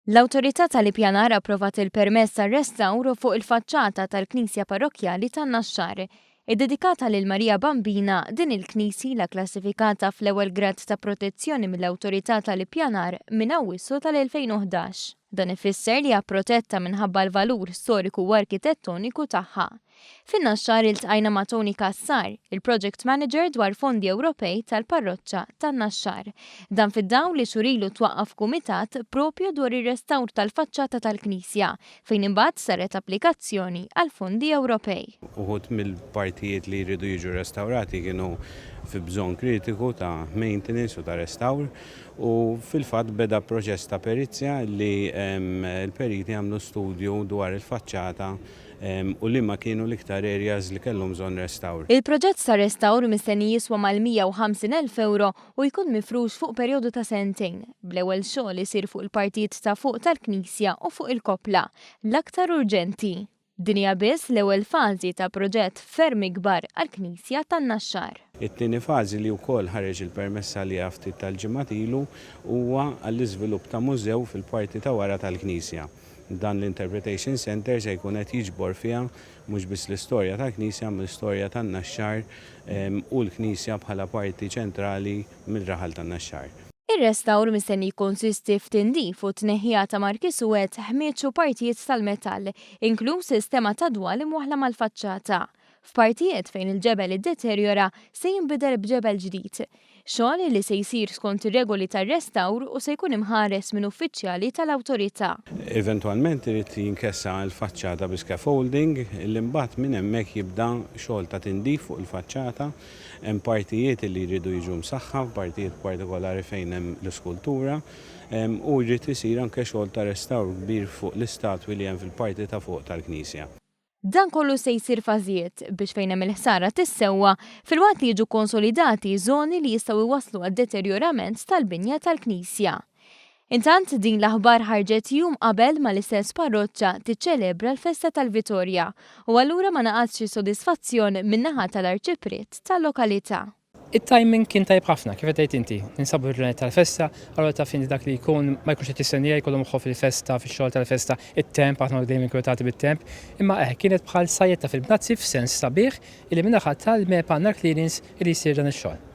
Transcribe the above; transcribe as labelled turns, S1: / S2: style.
S1: L-Awtorità tal-Ippjanar approvat il-permess tar-restawru fuq il-faċċata tal-Knisja Parrokkjali tan-Naxxar. Iddedikata lil Marija Bambina, din il-knisja klassifikata fl-ewwel grad ta' protezzjoni mill-Awtorità tal-Ippjanar minn Awwissu tal-2011. Dan ifisser li hija protetta minħabba l-valur storiku u arkitettoniku tagħha. Fin-Naxxar iltqajna ma' Tony Kassar, il-Project Manager dwar fondi Ewropej tal-Parroċċa tan-Naxxar. Dan fid-dawl li xurilu twaqqaf kumitat propju dwar ir-restawr tal-faċċata tal-Knisja, fejn imbagħad saret applikazzjoni għal fondi Ewropej.
S2: Uħud mill-partijiet li jridu jiġu restawrati kienu fi bżonn kritiku ta' maintenance u ta' restawr u fil-fatt beda proċess ta' perizzja li l-periti għamlu studju dwar il-faċċata u li ma kienu l-iktar areas li kellhom bżonn restawr.
S1: Il-proġett ta' restawr mistenni jiswa mal-150,000 euro u jkun mifrux fuq perjodu ta' sentejn, bl-ewwel xogħol isir fuq il-partijiet ta' fuq tal-Knisja u fuq il-kopla, l-aktar urġenti. Din hija biss l-ewwel fażi ta' proġett ferm ikbar għall-Knisja tan-Naxxar.
S2: It-tieni fażi li wkoll ħareġ il-permess għalija ftit tal-ġimgħat ilu huwa għall-iżvilupp ta' mużew fil-parti ta' wara tal-Knisja. Dan l-Interpretation Center se jkun qed jiġbor fiha mhux biss l-istorja tal-Knisja ma l-istorja tan-Naxxar u l-Knisja bħala parti ċentrali mill-raħal tan-Naxxar.
S1: Ir-restawr mistenni jkonsisti f'tindif u tneħħija ta' marki suwed ħmieġ u partijiet tal-metall, inkluż sistema ta' dwal imwaħla mal-faċċata. F'partijiet fejn il-ġebel iddeterjora se jinbidel b'ġebel ġdid. Xogħol li se jsir skont ir-regoli tar-restawr u se jkun imħares minn uffiċjali tal-awtorità.
S2: Eventwalment irid jinkessa l-faċċata bi scaffolding li mbagħad minn hemmhekk jibda xogħol ta' tindif fuq il-faċċata. Hemm partijiet li jridu jiġu msaħħa, partijiet partikolari fejn hemm l-iskultura u jrid isir anke xogħol ta' restawr kbir fuq l-istatwi li hemm fil-parti ta' fuq tal-Knisja.
S1: Dan kollu se jsir fażijiet biex fejn hemm il-ħsara tissewwa filwaqt li jiġu konsolidati żoni li jistgħu jwasslu għad-deterjorament tal-binja tal-Knisja. Intant din l-aħbar ħarġet jum qabel ma l-istess parroċċa tiċċelebra l-Festa tal-Vitorja u allura ma naqatx sodisfazzjon min-naħa tal-arċipriet tal-lokalità.
S3: Il-timing kien tajb ħafna, kif qed inti. Ninsabu l-ġurnata tal-festa, allura taf inti dak li jkun ma jkunx qed jistennija jkollhom moħħu fil-festa, fix-xogħol tal-festa, it-temp aħna dejjem inkwetati bit-temp, imma kienet bħal sajjetta fil-bnazzi f'sens sabiħ illi min-naħa tal-MEP għandna clearance li jsir dan ix-xogħol.